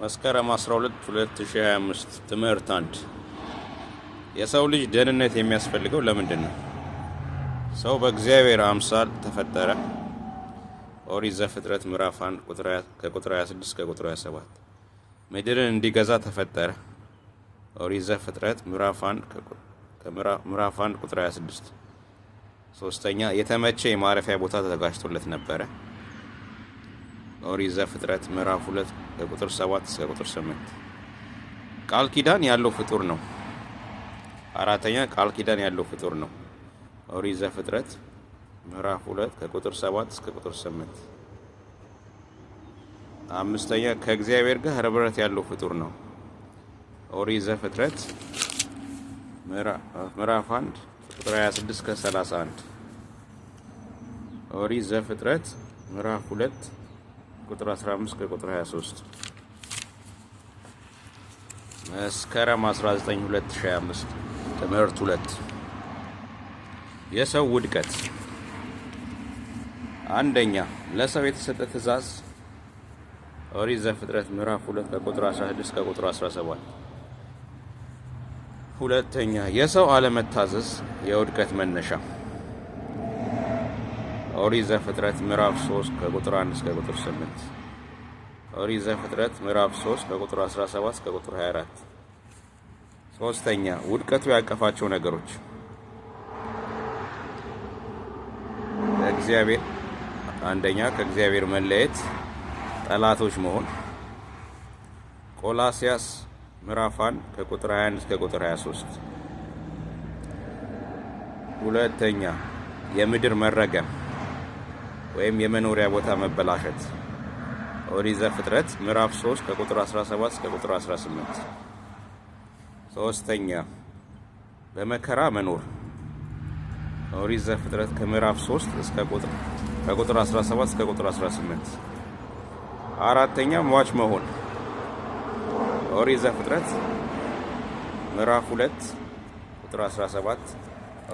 መስከረም 12 2025 ትምህርት 1 የሰው ልጅ ደህንነት የሚያስፈልገው ለምንድን ነው? ሰው በእግዚአብሔር አምሳል ተፈጠረ። ኦሪት ዘፍጥረት ምዕራፍ 1 ከቁጥር 26 እስከ ቁጥር 27። ምድርን እንዲገዛ ተፈጠረ። ኦሪት ዘፍጥረት ምዕራፍ 1 ቁጥር 26። ሶስተኛ የተመቸ የማረፊያ ቦታ ተዘጋጅቶለት ነበረ። ኦሪት ዘፍጥረት ምዕራፍ 2 ከቁጥር 7 እስከ ቁጥር 8። ቃል ኪዳን ያለው ፍጡር ነው። አራተኛ ቃል ኪዳን ያለው ፍጡር ነው። ኦሪት ዘፍጥረት ምዕራፍ 2 ከቁጥር 7 እስከ ቁጥር 8። አምስተኛ ከእግዚአብሔር ጋር ህብረት ያለው ፍጡር ነው። ኦሪት ዘፍጥረት ምዕራፍ 1 ቁጥር 26 እስከ 31። ኦሪት ዘፍጥረት ምዕራፍ 2 ቁጥር 15 ከቁጥር 23። መስከረም 19 2025 ትምህርት 2 የሰው ውድቀት። አንደኛ ለሰው የተሰጠ ትእዛዝ ኦሪት ዘፍጥረት ምዕራፍ 2 ከቁጥር 16 እስከ ቁጥር 17። ሁለተኛ የሰው አለመታዘዝ የውድቀት መነሻ ኦሪት ዘፍጥረት ምዕራፍ 3 ከቁጥር 1 እስከ ቁጥር 8። ኦሪት ዘፍጥረት ምዕራፍ 3 ከቁጥር 17 እስከ ቁጥር 24። ሶስተኛ ውድቀቱ ያቀፋቸው ነገሮች አንደኛ ከእግዚአብሔር መለየት፣ ጠላቶች መሆን ቆላስያስ ምዕራፍ 1 ከቁጥር 21 እስከ ቁጥር 23። ሁለተኛ የምድር መረገም ወይም የመኖሪያ ቦታ መበላሸት ኦሪት ዘፍጥረት ምዕራፍ 3 ከቁጥር 17 እስከ ቁጥር 18። ሶስተኛ በመከራ መኖር ኦሪት ዘፍጥረት ከምዕራፍ 3 እስከ ከቁጥር 17 እስከ ቁጥር 18። አራተኛ ሟች መሆን ኦሪት ዘፍጥረት ምዕራፍ 2 ቁጥር 17።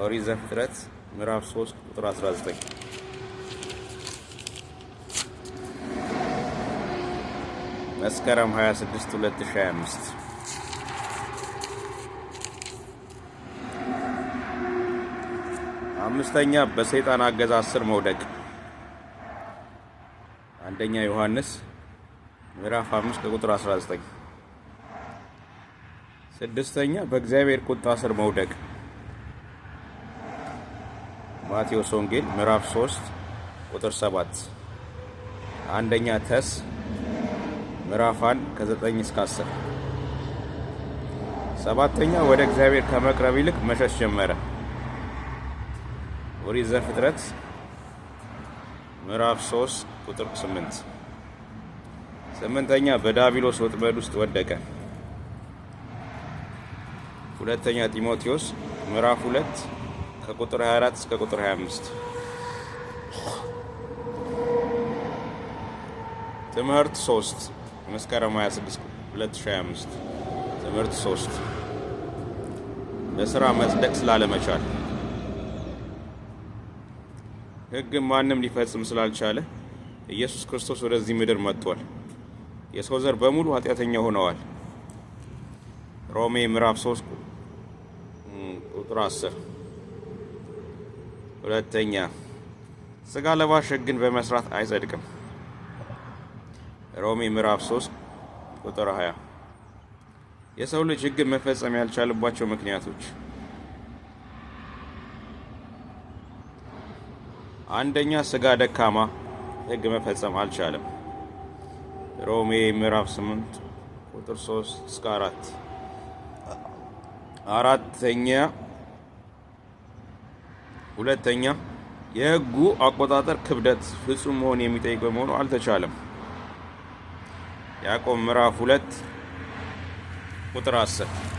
ኦሪት ዘፍጥረት ምዕራፍ 3 ቁጥር 19። መስከረም 26 2025 አምስተኛ በሰይጣን አገዛዝ ስር መውደቅ አንደኛ ዮሐንስ ምዕራፍ 5 ከቁጥር 19። ስድስተኛ በእግዚአብሔር ቁጣ ስር መውደቅ ማቴዎስ ወንጌል ምዕራፍ 3 ቁጥር 7። አንደኛ ተስ ምዕራፍ 1 ከ9 እስከ 10። ሰባተኛ ወደ እግዚአብሔር ከመቅረብ ይልቅ መሸሽ ጀመረ ኦሪት ዘፍጥረት ምዕራፍ 3 ቁጥር 8። ስምንተኛ በዳቢሎስ ወጥመድ ውስጥ ወደቀ ሁለተኛ ጢሞቴዎስ ምዕራፍ 2 ከቁጥር 24 እስከ ቁጥር 25። ትምህርት 3 መስከረም 26 2025 ትምህርት 3 በሥራ መጽደቅ ስላለመቻል ሕግ ማንም ሊፈጽም ስላልቻለ ኢየሱስ ክርስቶስ ወደዚህ ምድር መጥቷል። የሰው ዘር በሙሉ ኃጢአተኛ ሆነዋል። ሮሜ ምዕራፍ 3 ቁጥር 10። ሁለተኛ ሥጋ ለባሽ ሕግን በመስራት አይጸድቅም ሮሜ ምዕራፍ 3 ቁጥር 20። የሰው ልጅ ሕግን መፈጸም ያልቻለባቸው ምክንያቶች አንደኛ ሥጋ ደካማ ሕግ መፈጸም አልቻለም ሮሜ ምዕራፍ 8 ቁጥር 3 እስከ 4። ሁለተኛ የሕጉ አቆጣጠር ክብደት ፍጹም መሆን የሚጠይቅ በመሆኑ አልተቻለም ያዕቆብ ምዕራፍ 2 ቁጥር 10።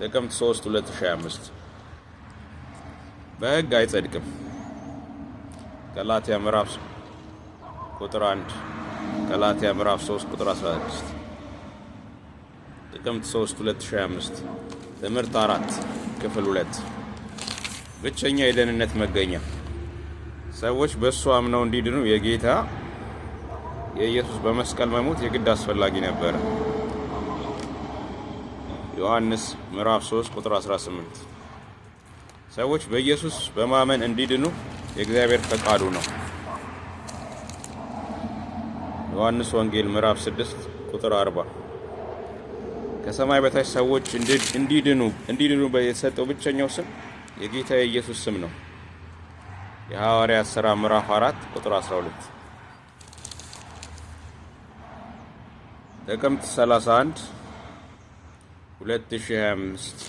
ጥቅምት 3 2025 በሕግ አይጸድቅም ገላትያ ምዕራፍ ቁጥር 1 ገላትያ ምዕራፍ 3 ቁጥር 16 ጥቅምት 3 2025 ትምህርት 4 ክፍል 2 ብቸኛ የደህንነት መገኛ ሰዎች በእሱ አምነው እንዲድኑ የጌታ የኢየሱስ በመስቀል መሞት የግድ አስፈላጊ ነበር። ዮሐንስ ምዕራፍ 3 ቁጥር 18 ሰዎች በኢየሱስ በማመን እንዲድኑ የእግዚአብሔር ፈቃዱ ነው። ዮሐንስ ወንጌል ምዕራፍ 6 ቁጥር 40 ከሰማይ በታች ሰዎች እንዲድኑ የተሰጠው ብቸኛው ስም የጌታ የኢየሱስ ስም ነው። የሐዋርያት ሥራ ምዕራፍ 4 ቁጥር 12 ጥቅምት 31 2025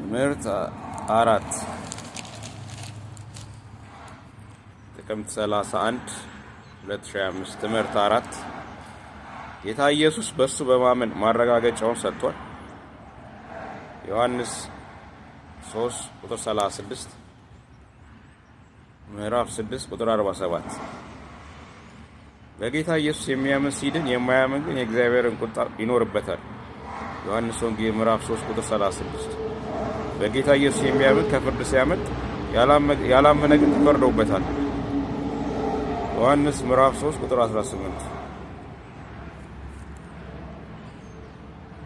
ትምህርት 4 ጥቅምት 31 2025 ትምህርት 4 ጌታ ኢየሱስ በሱ በማመን ማረጋገጫውን ሰጥቷል። ዮሐንስ 3 ቁጥር 36 ምዕራፍ 6 ቁጥር 47 በጌታ ኢየሱስ የሚያምን ሲድን የማያምን ግን የእግዚአብሔርን ቁጣ ይኖርበታል። ዮሐንስ ወንጌል ምዕራፍ 3 ቁጥር 36 በጌታ ኢየሱስ የሚያምን ከፍርድ ሲያመልጥ ያላመነ ግን ተፈርዶበታል። ዮሐንስ ምዕራፍ 3 ቁጥር 18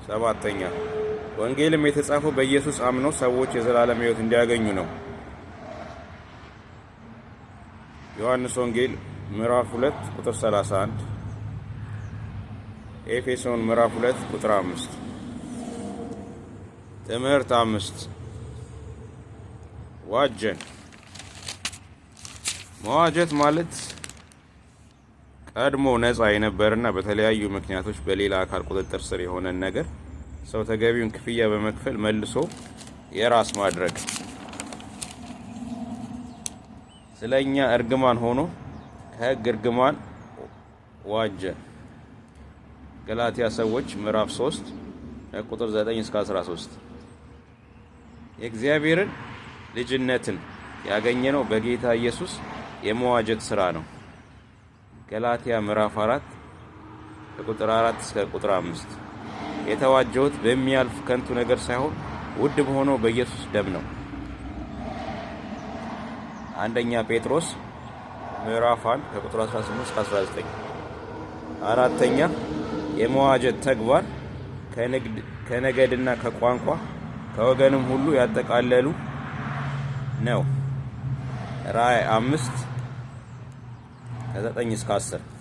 7ኛ ወንጌልም የተጻፈው በኢየሱስ አምነው ሰዎች የዘላለም ሕይወት እንዲያገኙ ነው። ዮሐንስ ወንጌል ምዕራፍ 2 ቁጥር 31 ኤፌሶን ምዕራፍ 2 ቁጥር 5 ትምህርት 5 ዋጀን መዋጀት ማለት ቀድሞ ነፃ የነበረና በተለያዩ ምክንያቶች በሌላ አካል ቁጥጥር ስር የሆነን ነገር ሰው ተገቢውን ክፍያ በመክፈል መልሶ የራስ ማድረግ ስለኛ እርግማን ሆኖ ከሕግ እርግማን ዋጀን። ገላትያ ሰዎች ምዕራፍ 3 ቁጥር 9 እስከ 13 የእግዚአብሔርን ልጅነትን ያገኘነው በጌታ ኢየሱስ የመዋጀት ሥራ ነው። ገላትያ ምዕራፍ 4 ከቁጥር 4 እስከ ቁጥር 5 የተዋጀሁት በሚያልፍ ከንቱ ነገር ሳይሆን ውድ በሆነው በኢየሱስ ደም ነው። አንደኛ ጴጥሮስ ምዕራፍ 1 ከቁጥር 18 እስከ 19 አራተኛ የመዋጀት ተግባር ከነገድና ከቋንቋ ከወገንም ሁሉ ያጠቃለሉ ነው። ራእይ 5 ከ9 እስከ 10